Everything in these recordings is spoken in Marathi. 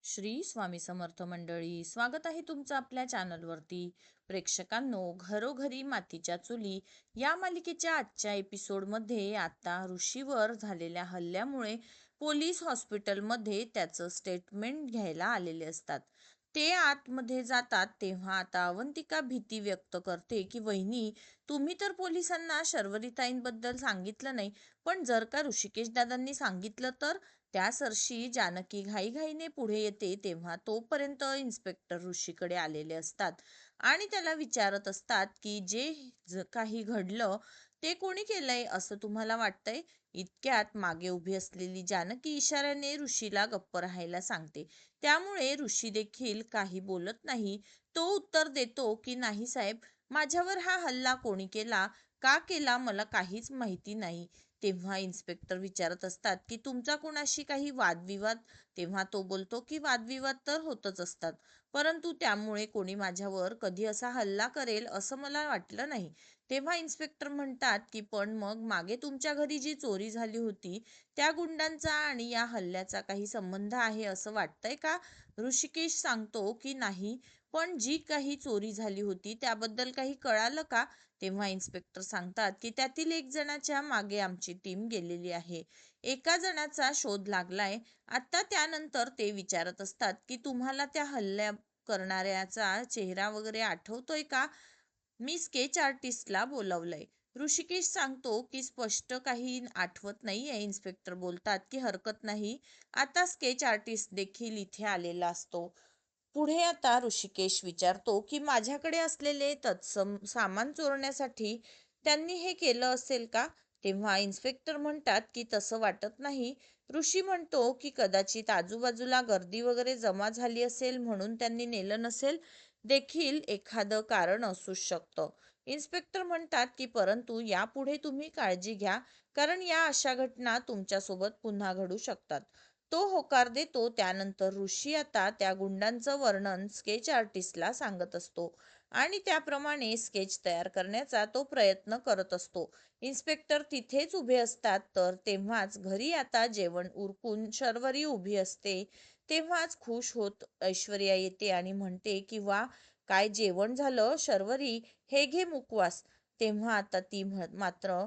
श्री स्वामी समर्थ मंडळी, स्वागत आहे तुमचं आपल्या चॅनलवरती. प्रेक्षकांनो, घरोघरी मातीच्या चुली या मालिकेच्या आजच्या एपिसोडमध्ये आता ऋषीवर झालेल्या हल्ल्यामुळे पोलीस हॉस्पिटलमध्ये त्याचं स्टेटमेंट घ्यायला आलेले असतात. ते आतमध्ये जातात तेव्हा आता अवंतिका भीती व्यक्त करते की वहिनी, तुम्ही तर पोलिसांना शर्वरीताईंबद्दल सांगितलं नाही, पण जर का ऋषिकेश दादांनी सांगितलं तर. त्या सरशी जानकी घाईघाईने पुढे येते तेव्हा तोपर्यंत इन्स्पेक्टर ऋषीकडे आलेले असतात आणि त्याला विचारत असतात की जे काही घडलं ते कोणी केलंय असं तुम्हाला वाटतंय. इतक्यात मागे उभी असलेली जानकी इशाऱ्याने ऋषीला गप्प राहायला सांगते. त्यामुळे ऋषी देखील काही बोलत नाही. तो उत्तर देतो की नाही साहेब, माझ्यावर हा हल्ला कोणी केला, का केला मला काहीच माहिती नाही. तेव्हा इन्स्पेक्टर विचारत असतात की तुमचा कुणाशी काही वादविवाद. तेव्हा तो बोलतो की वादविवाद तर होतच असतात, परंतु त्यामुळे कोणी माझ्यावर कधी असा हल्ला करेल असं मला वाटलं नाही. तेव्हा इन्स्पेक्टर म्हणतात की पण मग मागे तुमच्या घरी जी चोरी झाली होती त्या गुंडांचा आणि या हल्ल्याचा काही संबंध आहे असं वाटतंय का? ऋषिकेश सांगतो की नाही, पण जी काही चोरी झाली होती त्याबद्दल काही कळालं का? तेव्हा इन्स्पेक्टर सांगतात की त्यातील एक जणाच्या मागे आमची टीम गेलेली आहे. एका जणाचा शोध लागलाय. आता त्यानंतर ते विचारत असतात की तुम्हाला त्या हल्ला करणाऱ्याचा चेहरा वगैरे आठवतोय का? मी स्केच आर्टिस्टला बोलवलंय. ऋषिकेश सांगतो की स्पष्ट काही आठवत नाहीये. इन्स्पेक्टर बोलतात की हरकत नाही, आता स्केच आर्टिस्ट देखील इथे आलेला असतो. पुढे आता ऋषिकेश विचारतो की माझ्याकडे असलेले तत्सम सामान चोरण्यासाठी त्यांनी हे केलं असेल का? तेव्हा इन्स्पेक्टर म्हणतात की तसं वाटत नाही. ऋषी म्हणतो की कदाचित आजूबाजूला गर्दी वगैरे जमा झाली असेल म्हणून त्यांनी नेलं नसेल, देखील एखादं कारण असू शकतं. इन्स्पेक्टर म्हणतात की परंतु यापुढे तुम्ही काळजी घ्या, कारण या अशा घटना तुमच्यासोबत पुन्हा घडू शकतात. तो होकार देतो. त्यानंतर ऋषी आता त्या गुंडांचं वर्णन स्केच आर्टिस्टला सांगत असतो आणि त्याप्रमाणे स्केच तयार करण्याचा तो प्रयत्न करत असतो. इन्स्पेक्टर तिथेच उभे असतात तर तेव्हाच घरी आता जेवण उरकून शर्वरी उभी असते. तेव्हाच खुश होत ऐश्वर्या येते आणि म्हणते की वा, काय जेवण झालं शर्वरी, हे घे मुखवास. तेव्हा आता ती मात्र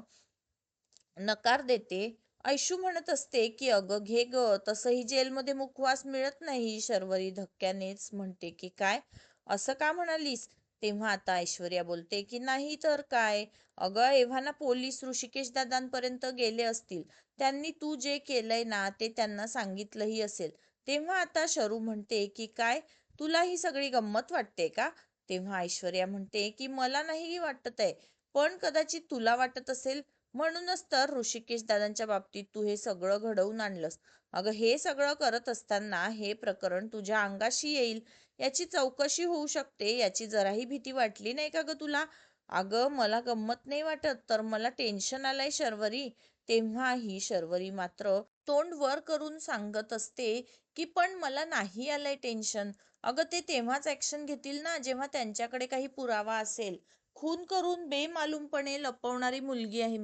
नकार देते. ऐशू म्हणत असते की अगं घे ग, तसंही जेलमध्ये मुखवास मिळत नाही. शर्वरी धक्क्यानेच म्हणते की काय, असं का म्हणालीस? तेव्हा आता ऐश्वर्या बोलते की नाही तर काय, अगं एव्हाना पोलीस ऋषिकेश दादांपर्यंत गेले असतील, त्यांनी तू जे केलंय ना ते त्यांना सांगितलंही असेल. तेव्हा आता शरू म्हणते की काय, तुला ही सगळी गंमत वाटते का? तेव्हा ऐश्वर्या म्हणते की मला नाही वाटत आहे, पण कदाचित तुला वाटत असेल, म्हणूनच तर ऋषिकेश दादांच्या बाबतीत तू हे सगळं घडवून आणलंस. अगं हे सगळं करत असताना हे प्रकरण तुझ्या अंगाशी येईल, याची चौकशी होऊ शकते, याची जराही भीती वाटली नाही का ग तुला? अगं मला गंमत नाही वाटत, तर मला टेन्शन आलंय शर्वरी. तेव्हा ही शर्वरी मात्र तोंड वर करून सांगत असते की पण मला नाही आलंय टेन्शन. अगं ते तेव्हाच ऍक्शन घेतील ना जेव्हा त्यांच्याकडे काही पुरावा असेल. खून करून बेमालूमपणे लपवणारी मुलगी आहे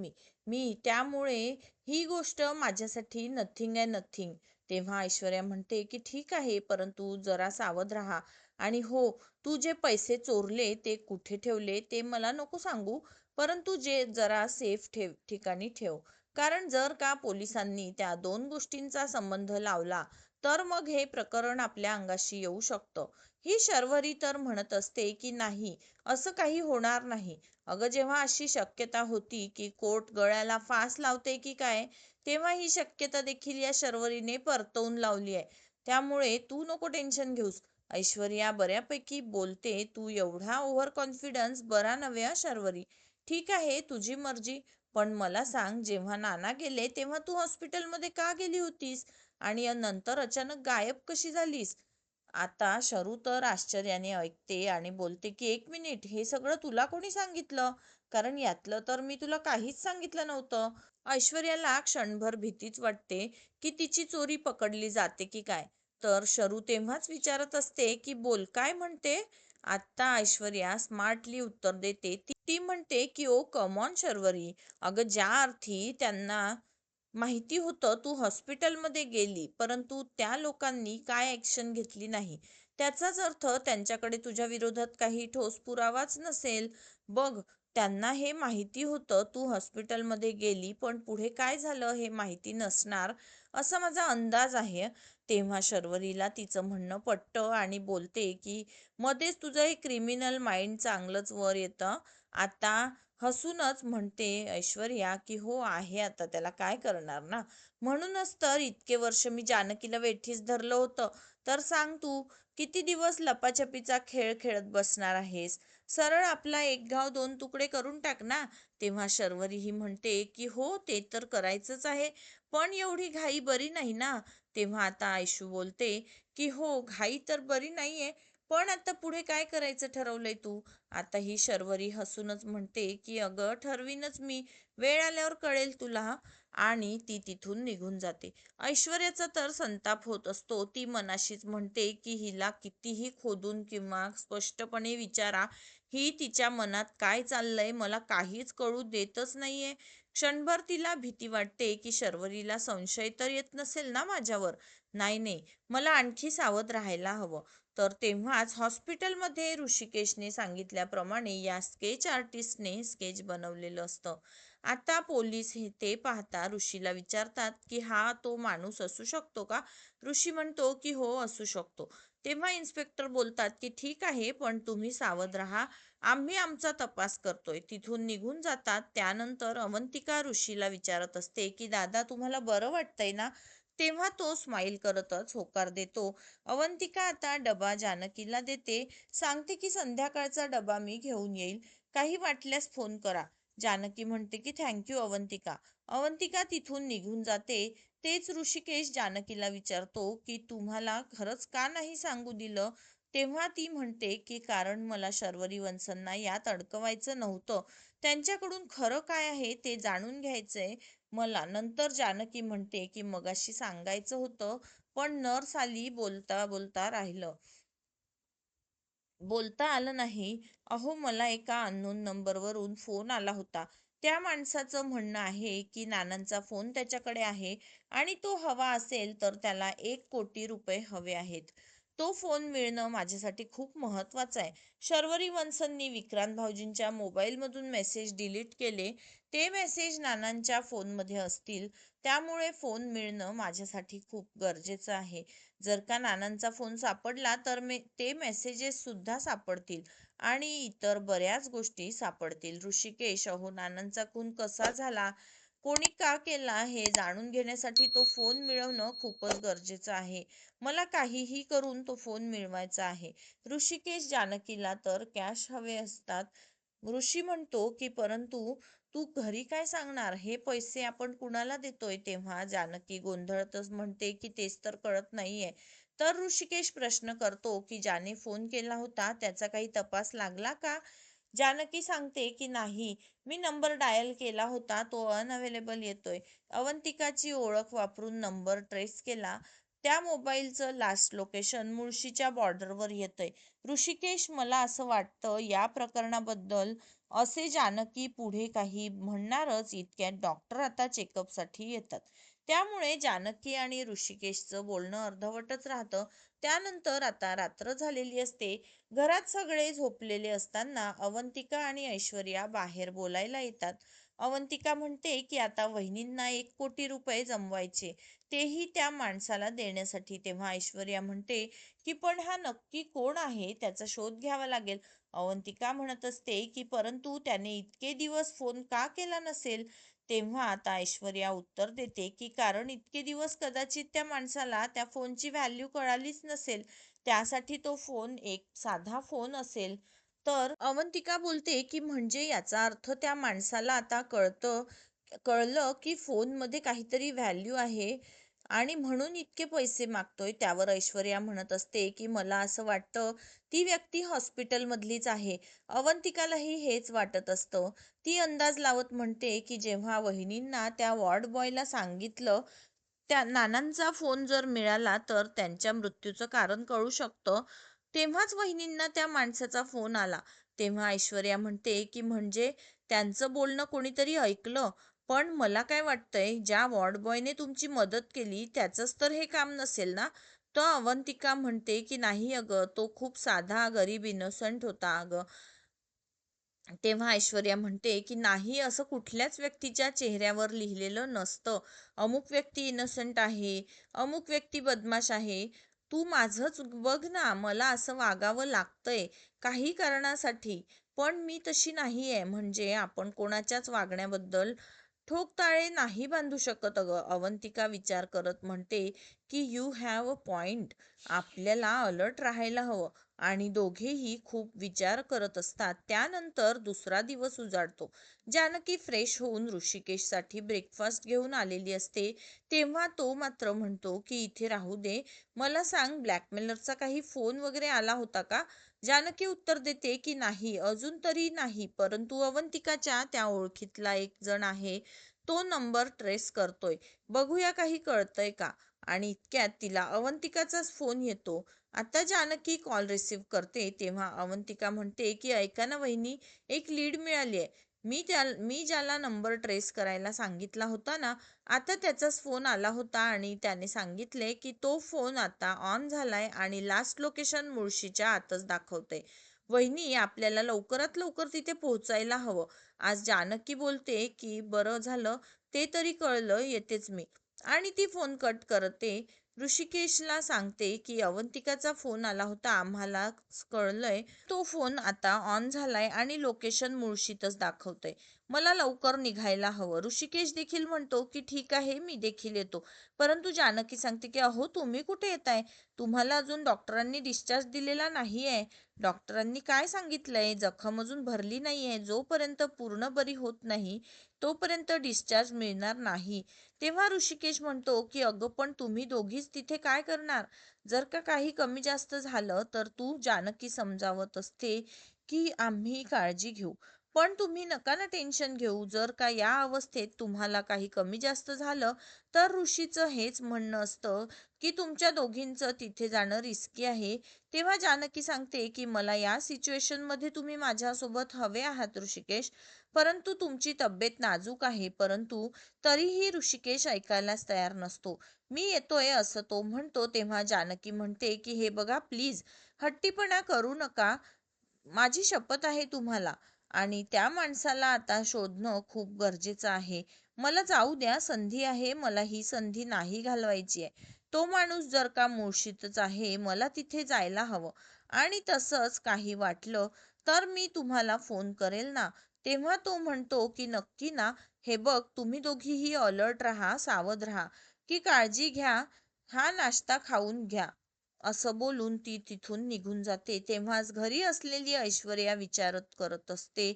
मी त्यामुळे ही गोष्ट माझ्यासाठी नथिंग आहे, नथिंग. तेव्हा ऐश्वर्या म्हणते की ठीक आहे, परंतु जरा सावध राहा. आणि हो, तू जे पैसे चोरले ते कुठे ठेवले ते मला नको सांगू, परंतु जे जरा सेफ ठिकाणी ठेव. कारण जर का पोलिसांनी त्या दोन गोष्टींचा संबंध लावला तर मग हे प्रकरण आपल्या अंगाशी येऊ शकतं. ही शर्वरी तर म्हणत असते की नाही, असं काही होणार नाही. अगं जेव्हा अशी शक्यता होती की कोर्ट गळ्याला फास लावते की काय, तेव्हा ही शक्यता देखील या शर्वरीने परतवून लावली आहे. त्यामुळे तू नको टेन्शन घेऊस. ऐश्वर्या बऱ्यापैकी बोलते, तू एवढा ओव्हर कॉन्फिडन्स बरा नव्हे शर्वरी. ठीक आहे तुझी मर्जी, पण मला सांग, जेव्हा नाना गेले तेव्हा तू हॉस्पिटलमध्ये का गेली होतीस आणि नंतर अचानक गायब कशी झालीस? आता शरू तर आश्चर्याने ऐकते आणि बोलते की एक मिनिट, हे सगळं तुला कोणी सांगितलं? कारण यातलं तर मी तुला काहीच सांगितलं नव्हतं. ऐश्वर्याला क्षणभर भीतीच वाटते की तिची चोरी पकडली जाते की काय. तर शरू तेव्हाच विचारत असते की बोल काय म्हणते. आता ऐश्वर्या स्मार्टली उत्तर देते. ती म्हणते की ओ कम ऑन शर्वरी, अगं ज्या अर्थी त्यांना माहिती होतं तू हॉस्पिटलमध्ये गेली, परंतु त्या लोकांनी काय ॲक्शन घेतली नाही. त्याचाच अर्थ त्यांच्याकडे तुझ्या विरोधात काही ठोस पुरावाच नसेल. बघ, त्यांना हे माहिती होतं तू हॉस्पिटलमध्ये गेली, पण पुढे काय झालं हे माहिती नसणार, असा माझा अंदाज आहे. तेव्हा शर्वरीला तिचं म्हणणं पटतं आणि बोलते की मध्येच तुझं हे क्रिमिनल माइंड चांगलंच वर येतं. आता हसूनच म्हणते ऐश्वर्या की हो आहे, आता त्याला काय करणार ना. म्हणूनच तर इतके वर्ष मी जानकीला वेठीस धरलं होतं. तर सांग तू, किती दिवस लपाछपीचा खेळ खेळत बसणार आहेस? सरळ आपला एक घाव दोन तुकडे करून टाक ना. तेव्हा शर्वरी ही म्हणते की हो, ते तर करायचंच आहे, पण एवढी घाई बरी नाही ना. तेव्हा आता आयशू बोलते की हो, घाई तर बरी नाहीये, पण आता पुढे काय करायचं ठरवलंय तू? आता ही शर्वरी हसूनच म्हणते की अगं ठरवीनच मी, वेळ आल्यावर कळेल तुला हा. आणि ती तिथून निघून जाते. ऐश्वर्याचा तर संताप होत असतो. ती मनाशीच म्हणते की हिला कितीही खोदून किंवा स्पष्टपणे विचारा, ही तिच्या मनात काय चाललंय मला काहीच कळू देतच नाहीये. क्षणभर तिला भीती वाटते की शर्वरीला संशय तर येत नसेल ना माझ्यावर. नाही नाही, मला आणखी सावध राहायला हवं. तर तेव्हाच हॉस्पिटलमध्ये ऋषिकेशने सांगितल्याप्रमाणे या स्केच आर्टिस्टने स्केच बनवलेलं असतं. आता पोलीस हे ते पाहता ऋषीला विचारतात की हा तो माणूस असू शकतो का? ऋषी म्हणतो की हो, असू शकतो. तेव्हा इन्स्पेक्टर बोलतात की ठीक आहे, पण तुम्ही सावध राहा, आम्ही आमचा तपास करतोय. तिथून निघून जातात. त्यानंतर अवंतिका ऋषीला विचारत असते की दादा, तुम्हाला बरं वाटतंय ना? तेव्हा तो स्माईल करतच होकार देतो. अवंतिका आता डबा जानकीला देते, सांगते की संध्याकाळचा डबा मी घेऊन येईल, काही वाटल्यास फोन करा. जानकी म्हणते की थँक्यू अवंतिका. अवंतिका तिथून निघून जाते. तेच ऋषिकेश जानकीला विचारतो की तुम्हाला खरंच का नाही सांगू दिलं? तेव्हा ती म्हणते की कारण मला शर्वरी वंशंना यात अडकवायचं नव्हतं, त्यांच्याकडून खरं काय आहे ते जाणून घ्यायचंय मला. नंतर जानकी म्हणते की मगाशी सांगायचं होतं, पण नर्स आली, बोलता बोलता राहिलं, बोलता आलं नाही. अहो, मला एका अननोन नंबरवरून फोन आला होता. त्या माणसाचं म्हणणं आहे की नानांचा फोन त्याच्याकडे आहे आणि तो हवा असेल तर त्याला 1 कोटी रुपये हवे आहेत. तो फोन मिळणं माझ्यासाठी खूप महत्वाचं आहे. शर्वरी वन्सननी विक्रांत भाऊजींच्या मोबाईलमधून मेसेज डिलीट केले. ते मेसेज नानांच्या फोनमध्ये असतील, त्यामुळे फोन मिळणं माझ्यासाठी खूप गरजेचं आहे. जर का नानांचा फोन सापडला तर ते मेसेजेस सुद्धा सापडतील आणि इतर बऱ्याच गोष्टी सापडतील. ऋषिकेश, अहो नानांचा खून कसा झाला, कोणी का केला हे जाणून घेण्यासाठी तो फोन मिळवणं खूपच गरजेचं आहे. मला काहीही करून तो फोन मिळवायचा आहे. ऋषिकेश, जानकीला तर कॅश हवे असतात. ऋषी म्हणतो की परंतु तू घरी काय सांगणार, हे पैसे आपण कुणाला देतोय? तेव्हा जानकी गोंधळतच म्हणते की तेच तर कळत नाहीये. तर ऋषिकेश प्रश्न करतो की ज्याने फोन केला होता त्याचा काही तपास लागला का? जानकी सांगते की नाही, मी नंबर डायल केला होता, तो अनअवेलेबल येतोय. अवंतिकाची ओळख वापरून नंबर ट्रेस केला, त्या मोबाईलचं लास्ट लोकेशन मुळशीच्या बॉर्डरवर येतंय. ऋषिकेश, मला असं वाटतं या प्रकरणाबद्दल असे जानकी पुढे काही म्हणणारच इतक्यात डॉक्टर आता चेकअपसाठी येतात. त्यामुळे जानकी आणि ऋषिकेशचं बोलणं अर्धवटच राहतं. त्यानंतर आता रात्र झालेली असते. घरात सगळे झोपलेले असताना अवंतिका आणि ऐश्वर्या बाहेर बोलायला येतात. अवंतिका म्हणते की आता वहिनींना 1 कोटी रुपये जमवायचे, तेही त्या माणसाला देण्यासाठी. तेव्हा ऐश्वर्या म्हणते की पण हा नक्की कोण आहे, त्याचा शोध घ्यावा लागेल. अवंतिका म्हणत असते की परंतु त्याने इतके दिवस फोन का केला नसेल? तेव्हा आता ऐश्वर्या उत्तर देते की कारण इतके दिवस कदाचित त्या माणसाला त्या फोनची व्हॅल्यू कळालीच नसेल, त्यासाठी तो फोन एक साधा फोन असेल. तर अवंतिका बोलते की म्हणजे याचा अर्थ त्या माणसाला आता कळलं की फोनमध्ये काहीतरी व्हॅल्यू आहे आणि म्हणून इतके पैसे मागतोय. त्यावर ऐश्वर्या म्हणत असते की मला असं वाटतं ती व्यक्ती हॉस्पिटलमधलीच आहे. अवंतिकालाही हेच वाटत असतं. ती अंदाज लावत म्हणते की जेव्हा वहिनींना त्या वॉर्ड बॉयला सांगितलं, त्या नानांचा फोन जर मिळाला तर त्यांच्या मृत्यूचं कारण कळू शकतं, तेव्हाच वहिनींना त्या माणसाचा फोन आला. तेव्हा ऐश्वर्या म्हणते की म्हणजे त्यांचं बोलणं कोणीतरी ऐकलं, पण मला काय वाटतंय, ज्या वॉर्ड बॉयने तुमची मदत केली त्याचंच तर हे काम नसेल ना? तर अवंतिका म्हणते की नाही अगं, तो खूप साधा गरीब इनोसंट होता अगं. तेव्हा ऐश्वर्या म्हणते की नाही, असं कुठल्याच व्यक्तीच्या चेहऱ्यावर लिहिलेलं नसतं. अमुक व्यक्ती इनोसंट आहे, अमुक व्यक्ती बदमाश आहे. तू माझंच बघ ना, मला असं वागावं लागतंय काही कारणासाठी, पण मी तशी नाहीये. म्हणजे आपण कोणाच्याच वागण्याबद्दल ठोकताळे नाही बांधू शकत अगं. अवंतिका विचार करत म्हणते की यू हॅव अ पॉइंट. आपल्याला अलर्ट राहायला हवं. आणि दोघेही खूप विचार करत असतात. त्यानंतर दुसरा दिवस उजाडतो. जानकी फ्रेश होऊन ऋषिकेशसाठी ब्रेकफास्ट घेऊन आलेली असते. तेव्हा तो मात्र म्हणतो की इथे राहू दे, मला सांग, ब्लॅकमेलरचा काही फोन वगैरे आला होता का? जानकी उत्तर देते की नाही, अजून तरी नाही, परंतु अवंतिकाच्या त्या ओळखीतला एक जण आहे, तो नंबर ट्रेस करतोय, बघूया काही कळतंय का. आणि इतक्यात तिला अवंतिकाचाच फोन येतो. आता जानकी कॉल रिसीव्ह करते. तेव्हा अवंतिका म्हणते की ऐका ना वहिनी, एक लीड मिळाली आहे. मी ज्याला नंबर ट्रेस करायला सांगितला होता ना, आता त्याचाच फोन आला होता आणि त्याने सांगितले की तो फोन आता ऑन झालाय आणि लास्ट लोकेशन मुळशीच्या आतच दाखवते. वहिनी, आपल्याला लवकरात लवकर तिथे पोहोचायला हवं. आज जानकी बोलते की बरं झालं, ते तरी कळलं, येतेच मी. आणि ती फोन कट करते. ऋषिकेशला सांगते की अवंतिकाचा फोन आला होता, आम्हाला कळलंय, तो फोन आता ऑन झालाय आणि लोकेशन मुळशीतच दाखवतंय. मला लवकर निघायला हवं. ऋषिकेश देखील म्हणतो की ठीक आहे, मी देखील येतो. परंतु जानकी सांगते की अहो, तुम्ही कुठे येताय? तुम्हाला अजून डॉक्टरांनी डिस्चार्ज दिलेला नाहीये. डॉक्टरांनी काय सांगितलंय, जखम अजून भरली नाहीये, जोपर्यंत पूर्ण बरी होत नाही तोपर्यंत डिस्चार्ज मिळणार नाही. तेव्हा ऋषिकेश म्हणतो की अगं, पण तुम्ही दोघीच तिथे काय करणार? जर का काही कमी जास्त झालं तर तू, जानकी समजावत असते की आम्ही काळजी घेऊ. पण तुम्ही नका ना टेन्शन घेऊ. जर का या अवस्थेत तुम्हाला काही कमी जास्त झालं तर ऋषीचं हेच म्हणणं असतं की तुमच्या दोघींचं तिथे जाणं रिस्की आहे. तेव्हा जानकी सांगते की मला या सिच्युएशनमध्ये तुम्ही माझ्यासोबत हवे आहात ऋषिकेश, परंतु तुमची तब्येत नाजूक आहे. परंतु तरीही ऋषिकेश ऐकायलाच तयार नसतो. मी येतोय असं तो म्हणतो. तेव्हा जानकी म्हणते की हे बघा, प्लीज हट्टीपणा करू नका, माझी शपथ आहे तुम्हाला. आणि त्या माणसाला आता शोधणं खूप गरजेचं आहे. मला जाऊ द्या, संधी आहे, मला ही संधी नाही घालवायची आहे. तो माणूस जर का मुळशीतच आहे, मला तिथे जायला हवं. आणि तसंच काही वाटलं तर मी तुम्हाला फोन करेल ना. तेव्हा तो म्हणतो की नक्की ना. हे बघ, तुम्ही दोघीही अलर्ट राहा, सावध राहा, की काळजी घ्या, हा नाश्ता खाऊन घ्या. असं बोलून ती तिथून निघून जाते. तेव्हाच घरी असलेली ऐश्वर्या विचारत करत असते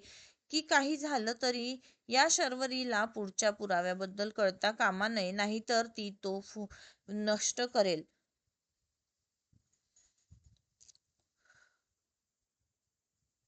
की काही झालं तरी या शर्वरीला पुढच्या पुराव्याबद्दल कळता कामा नये, नाहीतर ती तो नष्ट करेल.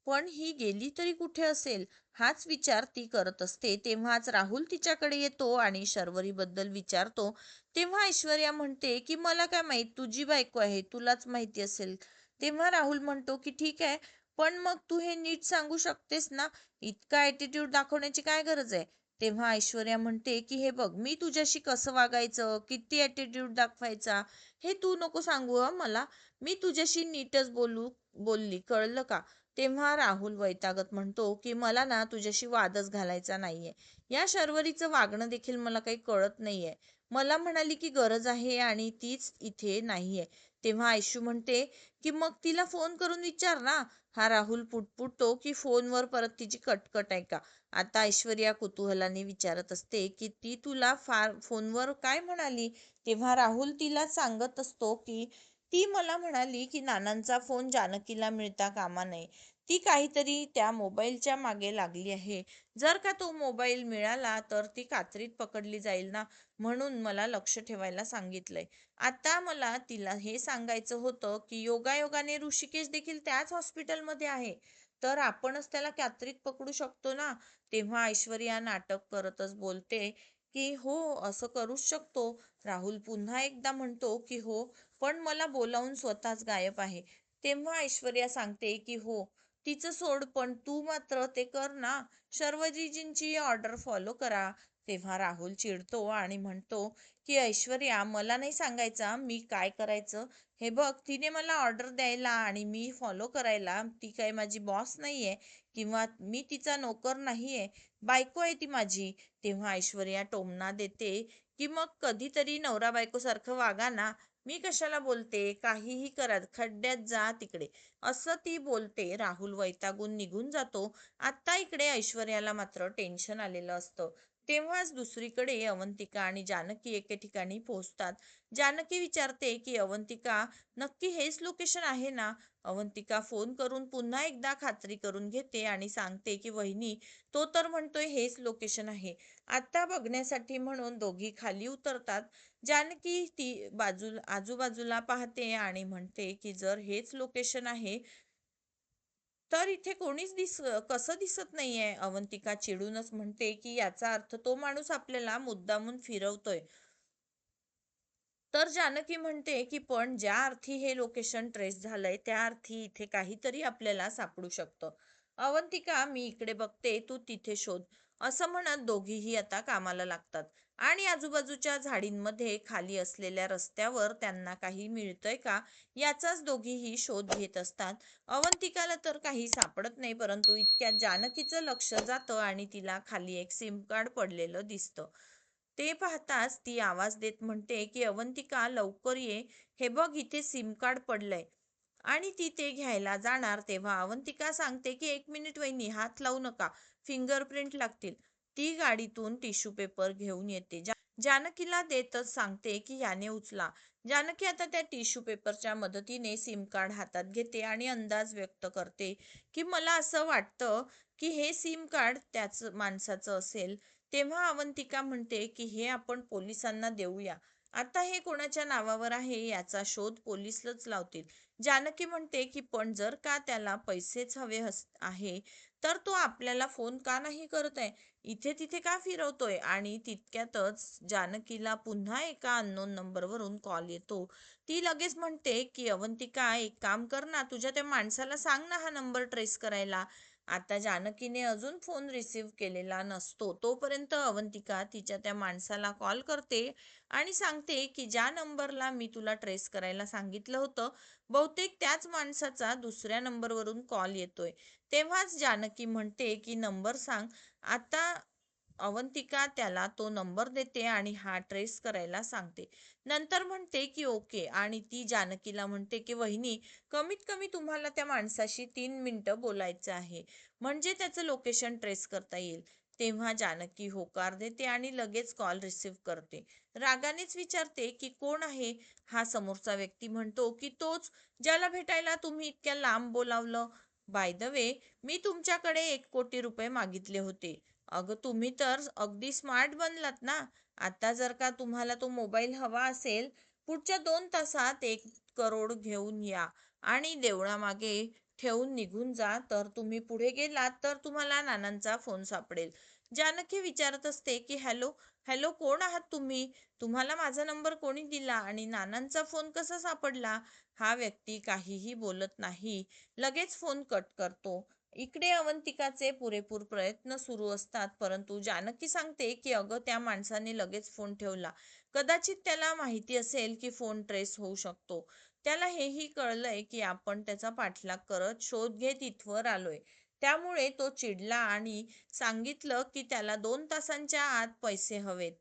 पण ही गेली तरी कुठे असेल, हाच विचार ती करत असते. तेव्हाच राहुल तिच्याकडे येतो आणि शर्वरीबद्दल विचारतो. तेव्हा ऐश्वर्या म्हणते की मला काय माहित, तुझी बायको आहे, तुलाच माहिती असेल. तेव्हा राहुल म्हणतो की ठीक आहे, पण मग तू हे नीट सांगू शकतेस ना, इतका ॲटिट्यूड दाखवण्याची काय गरज आहे? तेव्हा ऐश्वर्या म्हणते की हे बघ, मी तुझ्याशी कसं वागायचं, किती ॲटिट्यूड दाखवायचा, हे तू नको सांगू हं मला. मी तुझ्याशी नीटच बोलली, कळलं का? तेव्हा राहुल वैतागत म्हणतो की मला ना तुझ्याशी वादच घालायचा नाहीये. या शर्वरीचं वागणं देखील मला काही कळत नाहीये. मला म्हणाली की गरज आहे आणि तीच इथे नाहीये. तेव्हा आयशू म्हणते की मग तिला फोन करून विचार ना. हा राहुल पुटपुटतो की फोनवर परत तिची कटकट आहे का? आता ऐश्वर्या कुतूहलाने विचारत असते की ती तुला फार फोनवर काय म्हणाली? तेव्हा राहुल तिला सांगत असतो की ती मला म्हणाली की नानांचा फोन जानकीला मिळता कामा नये. ती काहीतरी त्या मोबाईलच्या मागे लागली आहे. जर का तो मोबाईल मिळाला तर ती कात्रीत पकडली जाईल ना, म्हणून मला लक्ष ठेवायला सांगितलंय. आता मला तिला हे सांगायचं होतं की योगायोगाने ऋषिकेश देखील त्याच हॉस्पिटलमध्ये आहे, तर आपणच त्याला कात्रीत पकडू शकतो ना. तेव्हा ऐश्वर्या नाटक करतच बोलते की हो, असं करूच शकतो. राहुल पुन्हा एकदा म्हणतो की हो, पण मला बोलावून स्वतःच गायब आहे. तेव्हा ऐश्वर्या सांगते की हो, तिचं सोड, पण तू मात्र ते कर ना. शर्वरीजींची ऑर्डर फॉलो करा. तेव्हा राहुल चिडतो आणि म्हणतो की ऐश्वर्या, मला नाही सांगायचा मी काय करायचं. हे बघ, तिने मला ऑर्डर द्यायला आणि मी फॉलो करायला. ती काही माझी बॉस नाहीये किंवा मी तिचा नोकर नाहीये, बायको आहे ती माझी. तेव्हा ऐश्वर्या टोमणा देते की मग कधीतरी नवरा बायको सारखं वागा ना. मी कशाला बोलते, काहीही करा, खड्ड्यात जा तिकडे, असं ती बोलते. राहुल वैतागून निघून जातो. आता इकडे ऐश्वर्याला मात्र टेन्शन आलेलं असतं. तेव्हाच दुसरीकडे अवंतिका आणि जानकी एके ठिकाणी पोहोचतात. जानकी विचारते की अवंतिका, नक्की हेच लोकेशन आहे ना. अवंतिका फोन करून पुन्हा एकदा खात्री करून घेते आणि सांगते की वहिनी, तो तर म्हणतोय हेच लोकेशन आहे. आता बघण्यासाठी म्हणून दोघी खाली उतरतात. जानकी ती आजूबाजूला पाहते आणि म्हणते की जर हेच लोकेशन आहे तर इथे कोणीच कसं दिसत नाहीये. अवंतिका चिडूनच म्हणते की याचा अर्थ तो माणूस आपल्याला मुद्दामून फिरवतोय. तर जानकी म्हणते की पण ज्या अर्थी हे लोकेशन ट्रेस झालंय त्या अर्थी इथे काहीतरी आपल्याला सापडू शकतं. अवंतिका, मी इकडे बघते, तू तिथे शोध, असं म्हणत दोघीही आता कामाला लागतात. आणि आजूबाजूच्या झाडींमध्ये खाली असलेल्या रस्त्यावर त्यांना काही मिळतंय का याचाच दोघीही शोध घेत असतात. अवंतिकाला तर काही सापडत नाही, परंतु इतक्यात जानकीचं लक्ष जातं आणि तिला खाली एक सिम कार्ड पडलेलं दिसतं. ते पाहताच ती आवाज देत म्हणते की अवंतिका, लवकर ये, हे बघ इथे सिम कार्ड पडलंय. आणि ती ते घ्यायला जाणार तेव्हा अवंतिका सांगते की एक मिनिट वहिनी, हात लावू नका, फिंगरप्रिंट लागतील. ती गाडीतून टिश्यू पेपर घेऊन येते. जानकीला देतच सांगते की याने उचला. जानकी आता त्या टिश्यू पेपरच्या मदतीने सिम कार्ड हातात घेते आणि अंदाज व्यक्त करते की मला असं वाटतं की हे सिम कार्ड त्याच माणसाचं असेल. तेव्हा अवंतिका म्हणते की हे आपण पोलिसांना देऊया. आता हे कोणाच्या नावावर आहे याचा शोध पोलिसच लावतील. जानकी म्हणते की पण जर का त्याला पैसेच हवे आहे तर तो आपल्याला फोन का नाही करत आहे, इथे तिथे का फिरवतोय. आणि तितक्यातच जानकीला पुन्हा एका अननोन नंबरवरून कॉल येतो. ती लगेच म्हणते की अवंतिका, एक काम कर ना, तुझ्या त्या माणसाला सांग ना हा नंबर ट्रेस करायला. आता जानकीने अजून फोन रिसीव्ह केलेला नसतो तोपर्यंत अवंतिका तिच्या त्या माणसाला कॉल करते आणि सांगते की ज्या नंबरला मी तुला ट्रेस करायला सांगितलं होतं, बहुतेक त्याच माणसाचा दुसऱ्या नंबरवरून कॉल येतोय. तेव्हाच जानकी म्हणते की नंबर सांग. आता अवंतिका त्याला तो नंबर देते आणि हा ट्रेस करायला सांगते. नंतर म्हणते की ओके, आणि ती जानकीला म्हणते की वहिनी, कमीत कमी तुम्हाला त्या माणसाशी 3 मिनिटं बोलायचं आहे, म्हणजे त्याचं लोकेशन ट्रेस करता येईल. तेव्हा जानकी होकार देते आणि लगेच कॉल रिसीव्ह करते. रागानेच विचारते की कोण आहे. हा समोरचा व्यक्ती म्हणतो की तोच, ज्याला भेटायला तुम्ही इतक्या लांब बोलावलं. बाय द वे, मी तुमच्याकडे 1 कोटी रुपये मागितले होते. अगं, तुम्ही तर अगदी स्मार्ट बनलात ना. आता जर का तुम्हाला तो मोबाईल हवा असेल, पुढच्या 2 तासात 1 करोड घेऊन या आणि देवळामागे ठेवून निघून जा. तर तुम्ही पुढे गेलात तर तुम्हाला नानांचा फोन सापडेल. जानकी विचारत असते की हॅलो, हॅलो, कोण आहात तुम्ही, तुम्हाला माझा नंबर कोणी दिला आणि नानांचा फोन कसा सापडला. हा व्यक्ती काहीही बोलत नाही, लगेच फोन कट करतो. इकडे अवंतिकाचे पुरेपूर प्रयत्न सुरू असतात, परंतु जानकी सांगते की अगं, त्या माणसाने लगेच फोन ठेवला, कदाचित त्याला माहिती असेल की फोन ट्रेस होऊ शकतो. त्याला हेही कळलंय की आपण त्याचा पाठलाग करत शोध घेत इथवर आलोय. त्यामुळे तो चिडला आणि सांगितलं की त्याला 2 तासांच्या आत पैसे हवेत.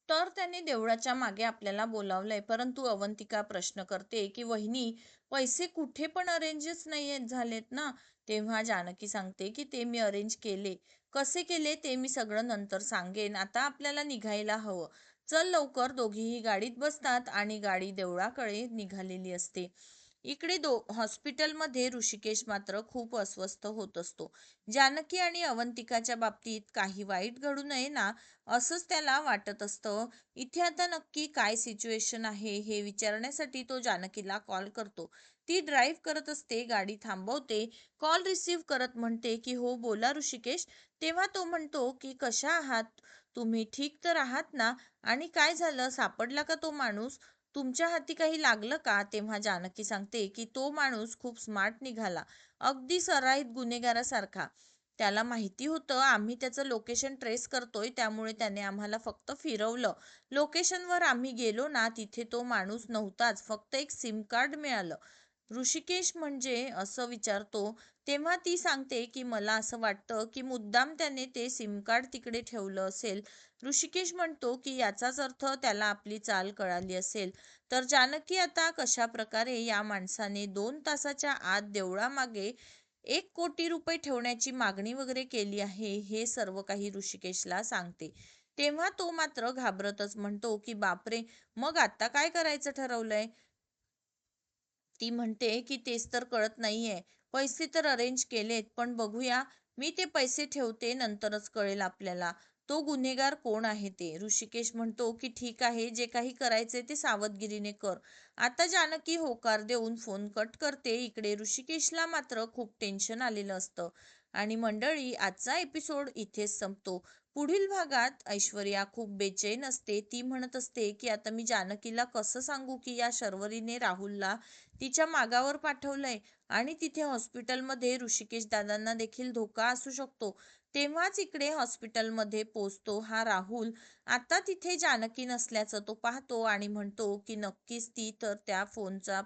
तर त्याने देवळाच्या मागे आपल्याला बोलावलंय. परंतु अवंतिका प्रश्न करते की वहिनी, पैसे कुठे पण अरेंजच नाही झालेत ना. तेव्हा जानकी सांगते की ते मी अरेंज केले. कसे केले ते मी सगळं नंतर सांगेन, आता आपल्याला निघायला हवं. चल लवकर. दोघीही गाडीत बसतात आणि गाडी देवळाकडे निघालेली असते. इकडे हॉस्पिटलमध्ये ऋषिकेश मात्र खूप अस्वस्थ होत असतो. जानकी आणि अवंतिकाच्या बाबतीत काही वाईट घडू नये ना, असंच त्याला वाटत असतं. इथे आता नक्की काय सिच्युएशन आहे हे विचारण्यासाठी तो जानकीला कॉल करतो. ती ड्राईव्ह करत असते, गाडी थांबवते, कॉल रिसीव्ह करत म्हणते की हो बोला ऋषिकेश. तेव्हा तो म्हणतो की कशा आहात तुम्ही, ठीक तर आहात ना, आणि काय झालं, सापडला का तो माणूस, तुमच्या हाती काही लागलं का. तेव्हा जानकी सांगते की तो माणूस खूप स्मार्ट निघाला, अगदी सराईत गुन्हेगारासारखा. त्याला माहिती होतं आम्ही त्याचं लोकेशन ट्रेस करतोय, त्यामुळे त्याने आम्हाला फक्त फिरवलं. लोकेशनवर आम्ही गेलो ना, तिथे तो माणूस नव्हताच, फक्त एक सिम कार्ड मिळालं. ऋषिकेश म्हणजे असं विचारतो, तेव्हा ती सांगते की मला असं वाटतं की मुद्दाम त्याने ते सिम कार्ड तिकडे ठेवलं असेल. ऋषिकेश म्हणतो की याचाच अर्थ त्याला आपली चाल कळाली असेल. तर जानकी आता कशा प्रकारे या माणसाने 2 तासाच्या आत देवळामागे 1 कोटी रुपये ठेवण्याची मागणी वगैरे केली आहे, हे सर्व काही ऋषिकेशला सांगते. तेव्हा तो मात्र घाबरतच म्हणतो की बापरे, मग आता काय करायचं ठरवलंय? ती म्हणते की तेच तर कळत नाहीये. पैसे तर अरेंज केलेत, पण बघूया. मी ते पैसे ठेवते, नंतरच कळेल आपल्याला तो गुन्हेगार कोण आहे ते. ऋषिकेश म्हणतो की ठीक आहे, जे काही करायचे ते सावधगिरीने कर. आता जानकी होकार देऊन फोन कट करते. इकडे ऋषिकेशला मात्र खूप टेन्शन आलेलं असतं. आणि मंडळी, आजचा एपिसोड इथेच संपतो. पुढील भागात ऐश्वर्या खूप बेचैन असते. ती म्हणत असते की आता मी जानकीला कसं सांगू की या शर्वरीने राहुलला तिच्या मागावर पाठवलंय आणि तिथे हॉस्पिटलमध्ये ऋषिकेश दादांना देखील धोका असू शकतो. तेव्हाच इकडे हॉस्पिटलमध्ये पोचतो हा राहुल. आता तिथे जानकी नसल्याचं तो पाहतो आणि म्हणतो की नक्कीच ती तर त्या फोनचा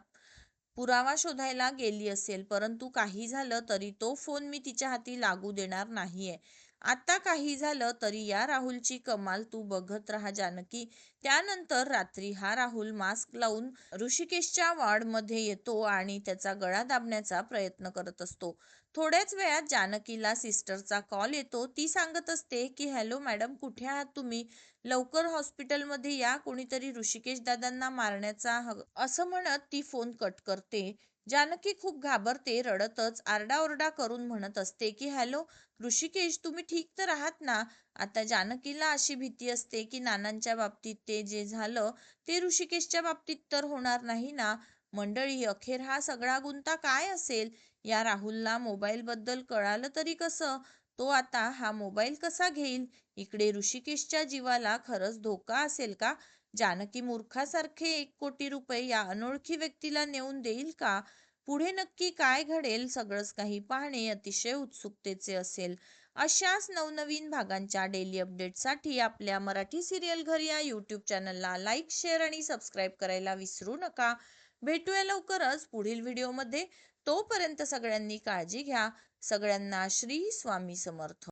पुरावा शोधायला गेली असेल, परंतु काही झालं तरी तो फोन मी तिच्या हाती लागू देणार नाहीये. आता काही झालं तरी या राहुलची कमाल तू बघत राहा जानकी. त्यानंतर रात्री हा राहुल मास्क लावून ऋषिकेशच्या वॉर्डमध्ये येतो आणि त्याचा गळा दाबण्याचा प्रयत्न करत असतो. थोड्याच वेळात जानकीला सिस्टरचा कॉल येतो. ती सांगत असते की हॅलो मॅडम, कुठे आहात तुम्ही? लवकर हॉस्पिटलमध्ये या, कोणीतरी ऋषिकेश दादांना मारण्याचा असं म्हणत ती फोन कट करते. जानकी खूप घाबरते, रडतच आरडाओरडा करून म्हणत असते की हॅलो ऋषिकेश, तुम्ही ठीक तर आहात ना? आता जानकीला अशी भीती असते की नानांच्या बाबतीत ते जे झालं ते ऋषिकेशच्या बाबतीत तर होणार नाही ना. मंडळी, अखेर हा सगळा गुंता काय असेल? या राहुलला मोबाईल बद्दल कळालं तरी कसं? तो आता हा मोबाईल कसा घेईल? इकडे ऋषिकेशच्या जीवाला खरंच धोका असेल का? जानकी मूर्खासारखे 1 कोटी रुपये या अनोळखी व्यक्तीला नेऊन देईल का? पुढे नक्की काय घडेल, सगळंच काही पाहणे अतिशय उत्सुकतेचे असेल. अशाच नवनवीन भागांच्या डेली अपडेटसाठी आपल्या मराठी सिरियल घर या यूट्यूब चॅनलला लाईक, शेअर आणि सबस्क्राईब करायला विसरू नका. भेटूया लवकरच पुढील व्हिडिओमध्ये. तोपर्यंत सगळ्यांनी काळजी घ्या. सगळ्यांना श्री स्वामी समर्थ.